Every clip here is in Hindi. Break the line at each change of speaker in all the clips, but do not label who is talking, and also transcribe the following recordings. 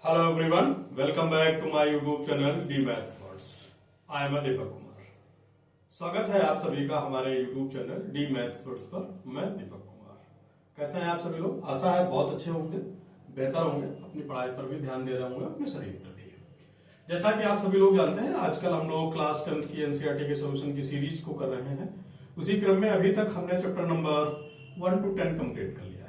Hello everyone, welcome back to my YouTube channel D maths words. I am Deepak Kumar. स्वागत है आप सभी का हमारे YouTube channel D maths words पर। मैं दीपक कुमार। कैसे हैं आप सभी लोग? आशा है बहुत अच्छे होंगे, बेहतर होंगे, अपनी पढ़ाई पर भी ध्यान दे रहे होंगे, अपने शरीर पर भी। जैसा कि आप सभी लोग जानते हैं, आजकल हम लोग क्लास 10 की एनसीईआरटी के सोल्यूशन की सीरीज को कर रहे हैं। उसी क्रम में अभी तक हमने चैप्टर नंबर 1 to 10 कंप्लीट कर लिया।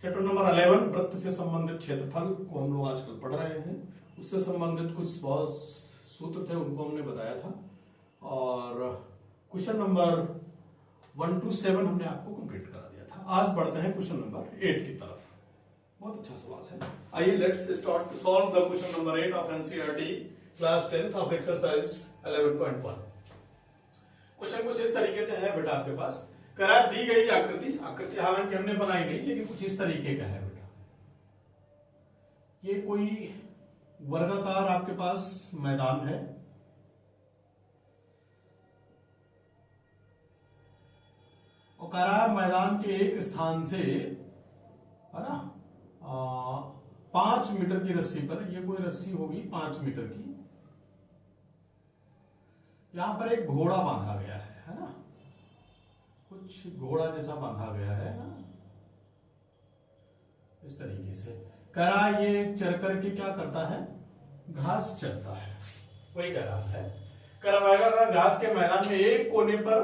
चैप्टर नंबर 11 वृत्त से संबंधित क्षेत्रफल को हम लोग आजकल पढ़ रहे हैं। उससे संबंधित कुछ बहुत सूत्र थे, उनको हमने बताया था। और क्वेश्चन नंबर 1 to 7 हमने आपको कंप्लीट करा दिया था। आज बढ़ते हैं क्वेश्चन नंबर 8 की तरफ। बहुत अच्छा सवाल है। आइए let's start to solve the question number 8 of NCERT class 10 of exercise 11.1। Question कुछ इस तरीके से है बेटा, आपके पास करा दी गई आकृति हालांकि हमने बनाई नहीं, लेकिन कुछ इस तरीके का है बेटा। ये कोई वर्गाकार आपके पास मैदान है, और करा मैदान के एक स्थान से, है ना, 5 मीटर की रस्सी पर, ये कोई रस्सी होगी 5 मीटर की, यहां पर एक घोड़ा बांधा गया है ना, कुछ घोड़ा जैसा बांधा गया है ना, इस तरीके से। करा ये चर करके क्या करता है? घास चरता है, वही कह रहा है। करा घास के मैदान में एक कोने पर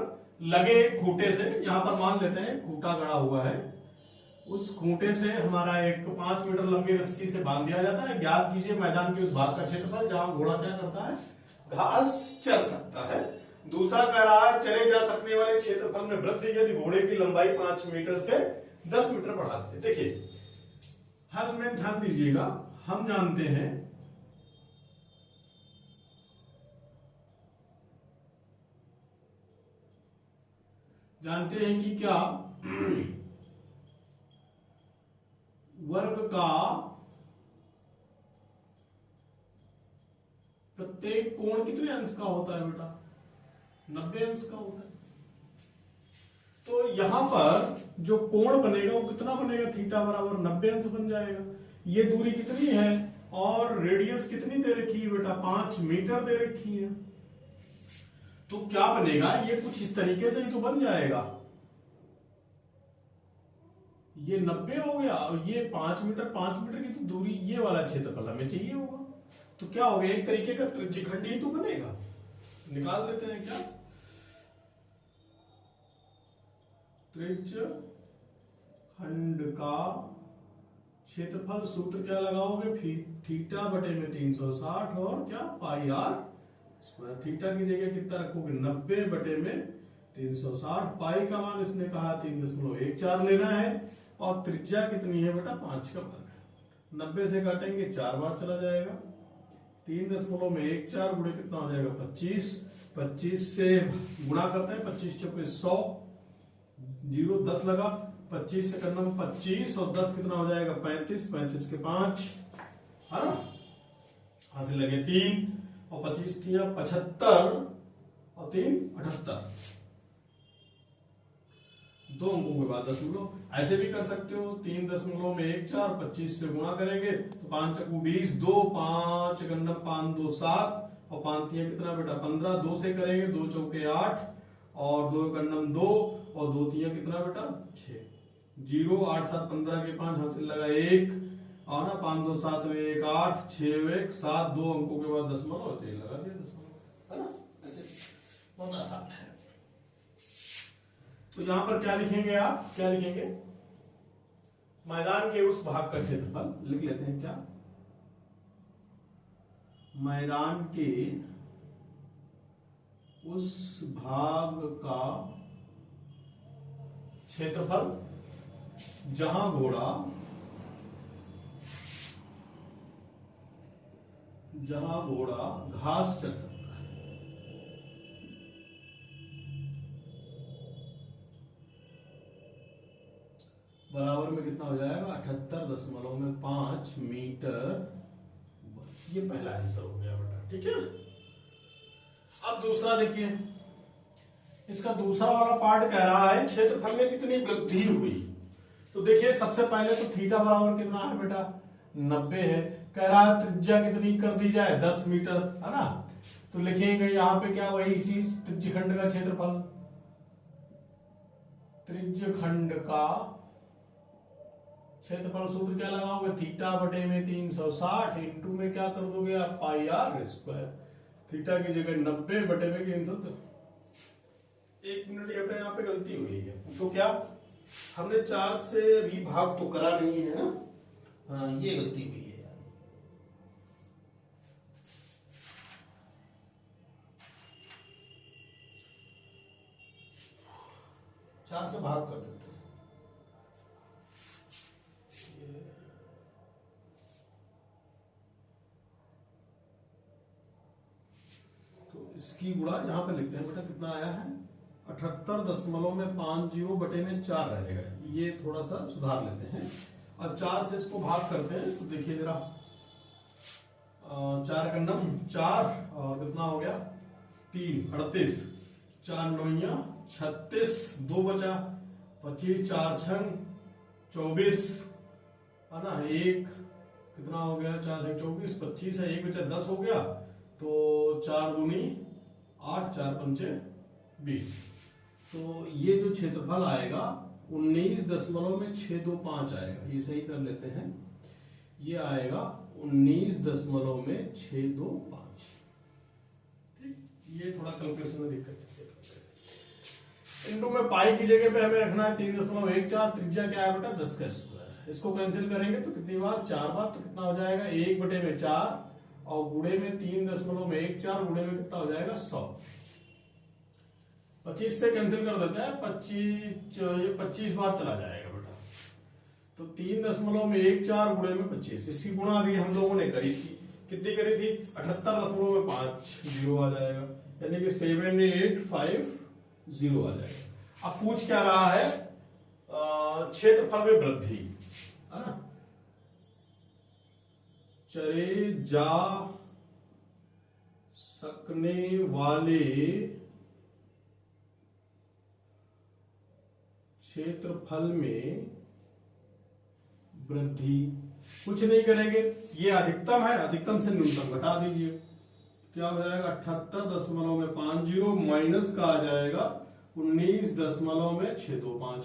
लगे खूंटे से, यहां पर मान लेते हैं खूंटा गड़ा हुआ है, उस खूंटे से हमारा एक 5 मीटर लंबी रस्सी से बांध दिया जाता है। ज्ञात कीजिए मैदान के उस भाग का क्षेत्रफल जहां घोड़ा क्या करता है? घास चर सकता है। दूसरा कह रहा है चरे जा सकने वाले क्षेत्रफल में वृद्धि यदि घोड़े की लंबाई 5 मीटर से 10 मीटर बढ़ा दे। देखिए हल में ध्यान दीजिएगा, हम जानते हैं कि क्या वर्ग का प्रत्येक कोण कितने अंश का होता है बेटा? 90 अंश का होता है। तो यहां पर जो कोण बनेगा वो कितना बनेगा? थीटा बराबर 90 अंश बन जाएगा। ये दूरी कितनी है और रेडियस कितनी दे रखी है बेटा? 5 मीटर दे रखी है। तो क्या बनेगा? ये कुछ इस तरीके से ही तो बन जाएगा। ये 90 हो गया और ये 5 मीटर की तो दूरी, ये वाला क्षेत्रफल हमें चाहिए होगा। तो क्या हो गया? एक तरीके का त्रिज्यखंड ही तो बनेगा। निकाल देते हैं क्या? त्रिज्यखंड का क्षेत्रफल सूत्र क्या लगाओगे? थीटा बटे में 360 और क्या? पाई आर स्क्वायर। थीटा की जगह कितना रखोगे? 90 बटे में 360। पाई का मान इसने कहा 3.14 लेना है, और त्रिज्या कितनी है बेटा? 5 का वर्ग। 90 से काटेंगे 4 बार चला जाएगा। 3.14 गुणे कितना हो जाएगा? 25। 25 से गुणा करते हैं, 25 चौके 100, 0 10 लगा, 25 से करना 25 और 10 कितना हो जाएगा? 35। 35 के 5, है ना, यहां से लगे 3 और 25 3 75 और 3 78। 2 अंकों के बाद दशमलव। ऐसे भी कर सकते हो, 3.14 25 से गुणा करेंगे तो 5 चक्कू 20, 2 5 गन्नम 5 2 7 और 5 3 कितना बेटा? 15। 2 से करेंगे 2 चौके 8 और 2 गन्नम 2 और 2 3 कितना बेटा? 6। 0 8 7 15 के 5 हासिल लगा 1 और ना 5 2 7 1 8 6 1 7। 2 अंकों के बाद दशमलव होते हैं, लगा दिया दशमलव, है ना। ऐसे बहुत आसान है। तो यहां पर क्या लिखेंगे आप? क्या लिखेंगे? मैदान के उस भाग का क्षेत्रफल लिख लेते हैं क्या? मैदान के उस भाग का क्षेत्रफल जहां घोड़ा घास चर सकता है। बराबर में कितना हो जाएगा? 78.5 मीटर। ये पहला आंसर हो गया बेटा, ठीक है। अब दूसरा देखिए, इसका दूसरा वाला पार्ट कह रहा है क्षेत्रफल में कितनी वृद्धि हुई। तो देखिए सबसे पहले तो थीटा बराबर कितना है बेटा? 90 है। कह रहा है त्रिज्या कितनी कर दी जाए, 10 मीटर, है ना। तो लिखेंगे यहाँ पे क्या, वही चीज, त्रिज्यखंड का क्षेत्रफल, त्रिज्यखंड का क्षेत्रफल सूत्र क्या लगाओगे, थीटा बटे में 360 इंटू में क्या कर दोगे आप, पाई आर स्क्वायर। थीटा की जगह 90 बटे में 300। 1 मिनट यहाँ पे गलती हुई है, पूछो क्या। हमने 4 से भी भाग तो करा नहीं है ना। हाँ, ये गलती हुई है यार। चार से भाग कर देते हैं। तो इसकी गुणा यहाँ पे लिखते हैं बेटा, कितना आया है 78.50 बटे में 4 रहेगा। ये थोड़ा सा सुधार लेते हैं। अब 4 से इसको भाग करते हैं तो देखिए जरा, 4 का 9, 4 और कितना हो गया 3, 38, 4 9 36, 2 बचा 25, 4 6 24, है ना। 1 कितना हो गया, 4 से 24, 25 है, 1 बचा 10 हो गया। तो 4 दूनी 8, 4 पंचे 20। तो ये जो क्षेत्रफल आएगा 19.625 आएगा। ये सही कर लेते हैं, ये आएगा 19.625। ठीक, ये थोड़ा कैलकुलेशन में दिक्कत है। इंटू में पाई की जगह पे हमें रखना है 3.14। त्रिज्या क्या है बेटा, 10 का स्क्वायर। इसको कैंसिल करेंगे तो कितनी बार, 4 बार। तो कितना हो जाएगा 1 बटे में 4 और गुणे में 3.14 गुणे में कितना हो जाएगा 100। 25 से कैंसिल कर देते हैं, 25 बार चला जाएगा बेटा। तो 3.14 गुणे में 25, इसकी गुणा भी हम लोगों ने करी थी, कितनी करी थी 78.50 आ जाएगा, यानी कि 7850 आ जाएगा। अब पूछ क्या रहा है, क्षेत्रफल में वृद्धि, है ना। चले जा सकने वाले क्षेत्रफल में वृद्धि। कुछ नहीं करेंगे, ये अधिकतम है, अधिकतम से न्यूनतम घटा दीजिए। क्या हो जाएगा 78.50 माइनस का आ जाएगा 19.625।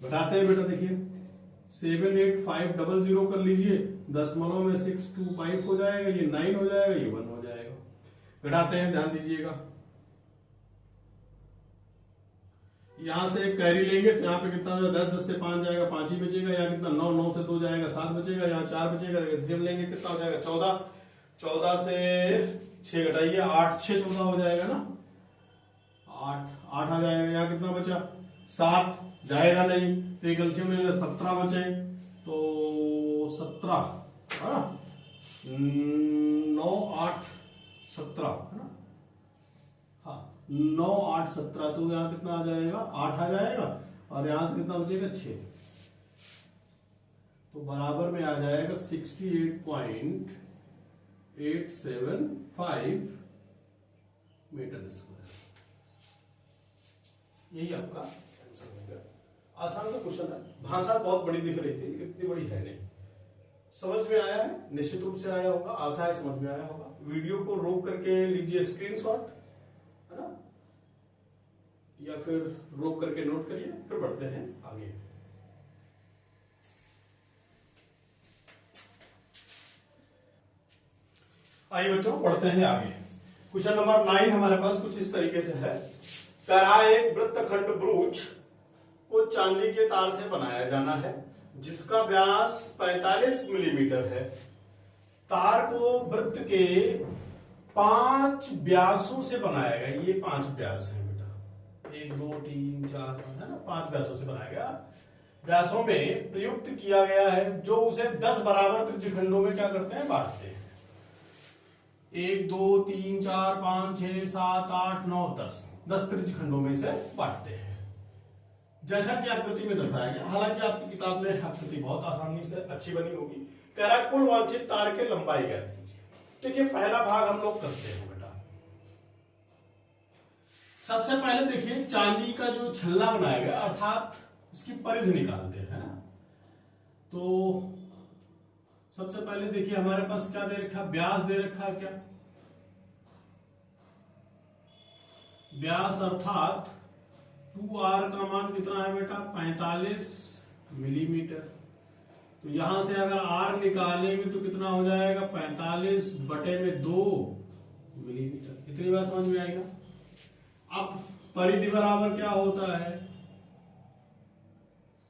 घटाते हैं बेटा, देखिए 78500 कर लीजिए, 0.625 हो जाएगा, ये 9 हो जाएगा, ये 1 हो जाएगा। घटाते हैं, ध्यान दीजिएगा। यहां से एक कैरी लेंगे तो यहाँ पे कितना 10, 10 से 5 जाएगा, 5 ही बचेगा। यहाँ कितना 9, 9 से 2 जाएगा, 7 बचेगा। यहाँ 4 बचेगा, लेंगे कितना हो जाएगा 14, 14 से 6 घटाइए, 8 6 14 हो जाएगा ना, 8 8 आ जाएगा। यहाँ कितना बचा 7 जाएगा नहीं, तो एक एलसीएम ले 17 बचे, तो 17, 9 8 17, है ना। हाँ, 9 8 17, तो यहाँ कितना आ जाएगा 8 आ जाएगा, और यहां से कितना बचेगा 6, तो बराबर में आ जाएगा 68.875 मीटर स्क्वायर। यही आपका आंसर होगा। आसान सा क्वेश्चन है, भाषा बहुत बड़ी दिख रही थी, इतनी बड़ी है नहीं। समझ में आया है, निश्चित रूप से आया होगा, आशा है समझ में आया होगा। वीडियो को रोक करके लीजिए स्क्रीनशॉट, है ना, या फिर रोक करके नोट करिए, फिर बढ़ते हैं आगे। आइए बच्चों, बढ़ते हैं आगे। क्वेश्चन नंबर 9 हमारे पास कुछ इस तरीके से है। करा एक वृत्तखंड ब्रूच को चांदी के तार से बनाया जाना है, जिसका व्यास 45 मिलीमीटर है। तार को वृत्त के 5 व्यासों से बनाया गया। ये 5 व्यास है बेटा, 1 2 3 4, है ना, 5 व्यासों से बनाया गया। व्यासों में प्रयुक्त किया गया है, जो उसे 10 बराबर त्रिज्यखंडों में क्या करते हैं, बांटते हैं। 1 2 3 4 5 6 7 8 9 10 त्रिज्यखंडों में से बांटते हैं, जैसा कि आकृति में दर्शाया गया। हालांकि आपकी किताब में आकृति बहुत आसानी से अच्छी बनी होगी। कह रहा है कुल वांछित तार के लंबाई ज्ञात कीजिए। देखिए पहला भाग हम लोग करते हैं बेटा। सबसे पहले देखिए चांदी का जो छल्ला बनाया गया, अर्थात इसकी परिधि निकालते हैं ना। तो सबसे पहले देखिए हमारे पास क्या दे रखा, व्यास दे रखा है। क्या व्यास अर्थात 2r का मान कितना है बेटा, 45 मिलीमीटर। तो यहां से अगर r निकालेंगे तो कितना हो जाएगा, 45/2 मिलीमीटर। इतनी बात समझ में आएगा। अब परिधि बराबर क्या होता है,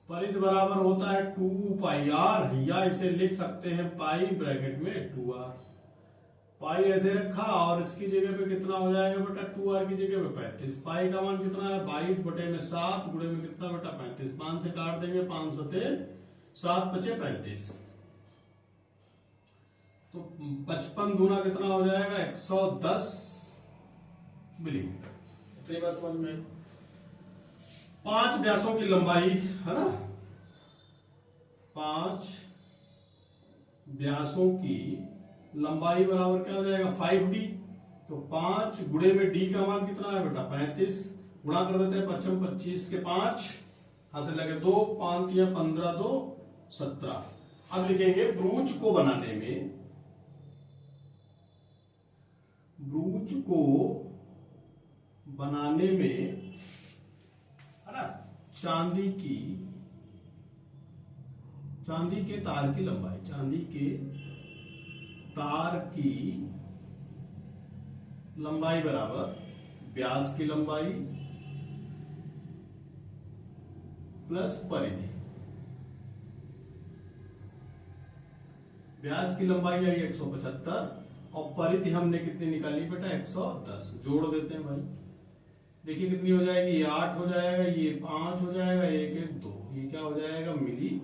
परिधि बराबर होता है 2πr, या इसे लिख सकते हैं पाई ब्रैकेट में 2r। पाई ऐसे रखा और इसकी जगह पे कितना हो जाएगा बेटा, 2r की जगह पे 35। पाई का मान कितना है, 22/7 गुणे में कितना बेटा, 35। 5 से काट देंगे, 5 7 7 5 35। तो 55 दूना कितना हो जाएगा, 110 मिलीमीटर। इतनी बात समझ में। 5 व्यासों की लंबाई है ना, 5 व्यासों की लंबाई बराबर क्या हो जाएगा, 5d। तो 5 गुणे में d का मान कितना है बेटा, 35। गुणा कर देते हैं, 55 25 के 5 हाथ से लगे 2, 5 या 15 2 17। अब लिखेंगे ब्रूच को बनाने में, ब्रूच को बनाने में है ना, चांदी के तार की लंबाई, चांदी के तार की लंबाई बराबर व्यास की लंबाई प्लस परिधि। व्यास की लंबाई आई 175 और परिधि हमने कितनी निकाली बेटा, 110। जोड़ देते हैं भाई, देखिए कितनी हो जाएगी, ये 8 हो जाएगा, ये 5 हो जाएगा, 1 1 2, ये क्या हो जाएगा, मिली।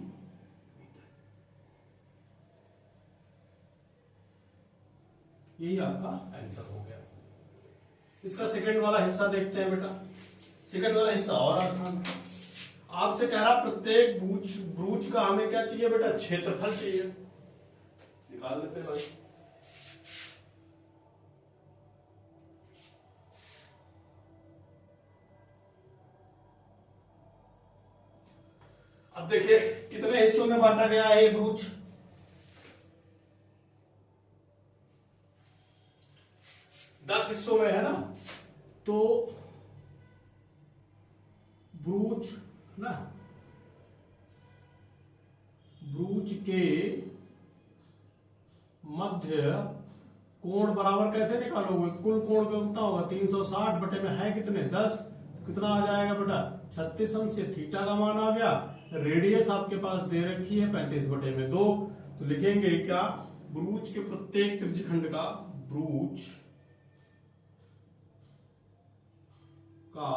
यही आपका आंसर हो गया। इसका सेकंड वाला हिस्सा देखते हैं बेटा। सेकंड वाला हिस्सा और आसान है। आपसे कह रहा प्रत्येक ब्रूच का हमें क्या चाहिए बेटा, क्षेत्रफल चाहिए। निकाल देते हैं भाई। अब देखिए कितने हिस्सों में बांटा गया है ये ब्रूच, 10 हिस्सों में है ना। तो ब्रूच ना, ब्रूच के मध्य कोण बराबर कैसे निकालोगे, कुल कोण कितना होगा, 360 बटे में है कितने, 10। कितना आ जाएगा बेटा, 36 अंश से थीटा का मान आ गया। रेडियस आपके पास दे रखी है 35/2। तो लिखेंगे क्या, ब्रूच के प्रत्येक त्रिज्यखंड का, ब्रूच का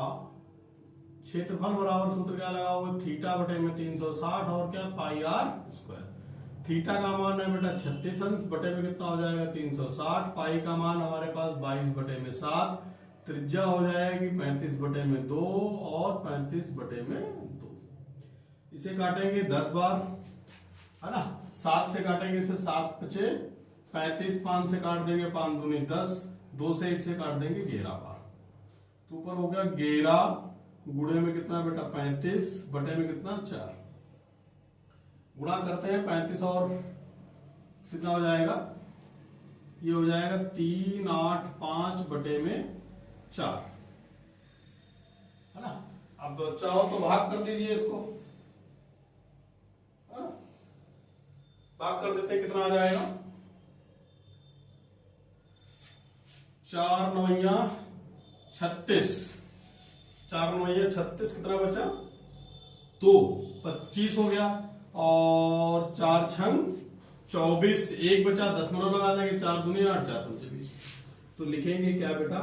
क्षेत्रफल बराबर सूत्र क्या लगा हुआ, थीटा बटे में 360 और क्या, पाई आर स्क्वायर। थीटा का मान है बेटा 36 अंश, बटे में कितना हो जाएगा 360। पाई का मान हमारे पास 22/7। त्रिज्या हो जाएगी 35/2 और 35/2। इसे काटेंगे 10 बार है ना, 7 से काटेंगे इसे, 7 5 35, 5 से काट देंगे 5 दूनी 10, 2 से 1 से काट देंगे 11 बार। तो ऊपर हो गया 11 गुणे में कितना बेटा 35 बटे में कितना 4। गुणा करते हैं 35 और कितना हो जाएगा, ये हो जाएगा 3 8 5 बटे में 4 है ना। अब चाहो तो भाग कर दीजिए इसको, भाग कर देते हैं, कितना आ जाएगा, 4 9 36, 4 9 36, कितना बचा 2, 25 हो गया। और 4 6 24, 1 बचा, 10 लगा देंगे, 4 दूनी 8 4 5 20। तो लिखेंगे क्या बेटा,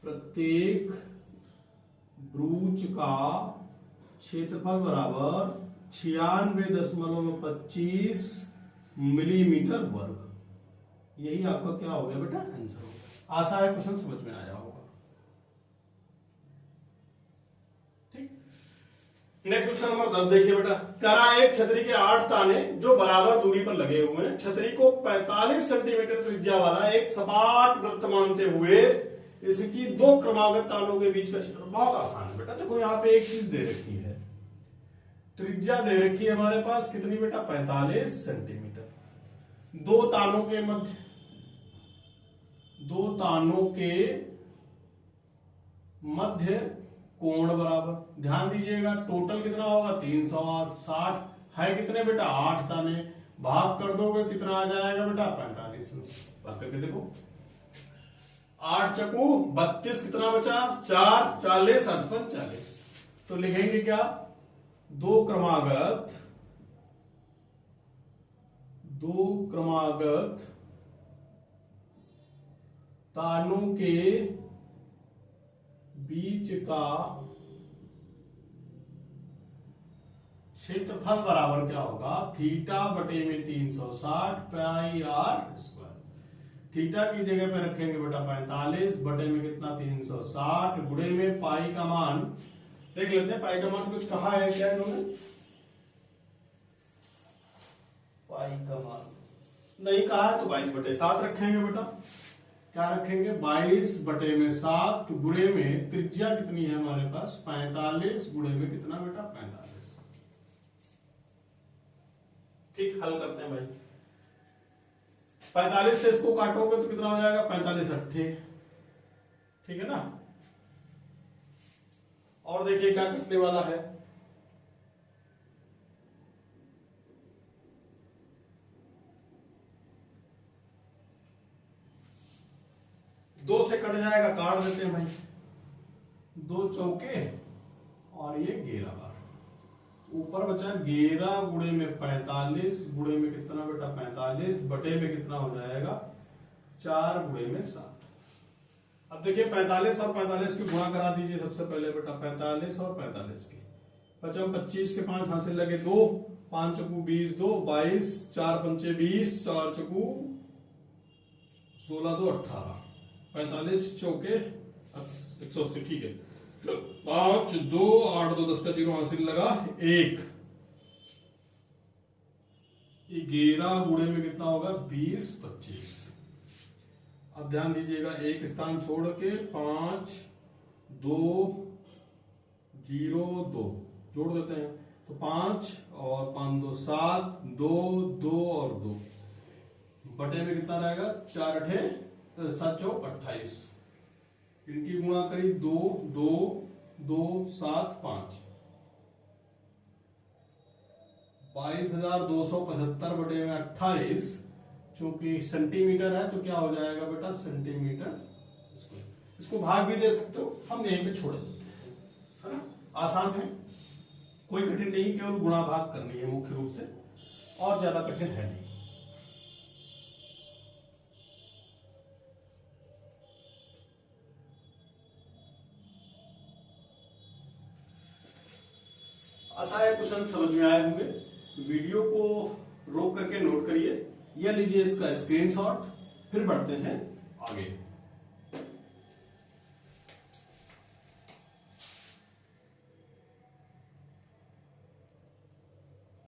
प्रत्येक ब्रूच का क्षेत्रफल बराबर 96.25 मिलीमीटर वर्ग। यही आपका क्या हो गया बेटा, आंसर हो गया। आशा है क्वेश्चन समझ में आया होगा। ठीक, नेक्स्ट क्वेश्चन नंबर 10 देखिए बेटा। कह रहा है एक छतरी के 8 ताने जो बराबर दूरी पर लगे हुए हैं, छतरी को 45 सेंटीमीटर त्रिज्या वाला एक सपाट वृत्त मानते हुए इसकी 2 क्रमागत तानों के बीच का क्षेत्र। बहुत आसान है बेटा, देखो यहाँ पे एक चीज दे रखी है, त्रिज्या दे रखी है हमारे पास कितनी बेटा, 45 सेंटीमीटर। दो तानों के मध्य कोण बराबर, ध्यान दीजिएगा टोटल कितना होगा 360 है कितने बेटा 8 ताने, भाग कर दोगे कितना आ जाएगा बेटा 45। बात करके देखो 8 चकू 32 कितना बचा 4 40 8 40। तो लिखेंगे क्या, दो क्रमागत तानों के बीच का क्षेत्रफल बराबर क्या होगा, थीटा बटे में 360 पाई आर स्क्वायर। थीटा की जगह पे रखेंगे बेटा 45 बटे में कितना 360 गुणे में पाई का मान देख लेते हैं। पाई का मान कुछ कहा है क्या इन्होंने, पाई का मान नहीं कहा है तो 22/7 रखेंगे बेटा। क्या रखेंगे 22/7 गुणे में त्रिज्या कितनी है हमारे पास 45 गुणे में कितना बेटा 45। ठीक, हल करते हैं भाई। 45 से इसको काटोगे तो कितना हो जाएगा 45 8, ठीक है ना। और देखिए क्या कितने वाला है, दो से कट जाएगा, काट देते हैं भाई, 2 चौके और ये 11 बार, ऊपर बचा 11 गुणे में 45 गुणे में कितना बेटा 45 बटे में कितना हो जाएगा 4 गुणे में 7। अब देखिए 45 और 45 की गुणा करा दीजिए सबसे पहले बेटा, 45 और 45 की 25 के 5 हाथ से लगे 2, 5 चकू 20 2 22 4 पंचे 20 4 चकू 16 2 18 45 चौके 180, ठीक है। 5 2 8 2 10 का 0 हासिल लगा 1, 11 गुणे में कितना होगा 20 25। अब ध्यान दीजिएगा एक स्थान छोड़ के 5 2 0 2 जोड़ देते हैं तो 5 और 5 2 7 2 2 और 2 बटे में कितना रहेगा 4 8 7 4 28। इनकी गुणा करी 2 2 2 7 5 22,275 बटे में 28, चूंकि सेंटीमीटर है तो क्या हो जाएगा बेटा सेंटीमीटर स्क्वायर। इसको भाग भी दे सकते हो, हम यहीं पे छोड़ देते हैं, है ना। आसान है, कोई कठिन नहीं, केवल गुणा भाग करनी है मुख्य रूप से, और ज्यादा कठिन है नहीं। आशा है क्वेश्चन समझ में आए होंगे। वीडियो को रोक करके नोट करिए या लीजिए इसका स्क्रीनशॉट, फिर बढ़ते हैं आगे।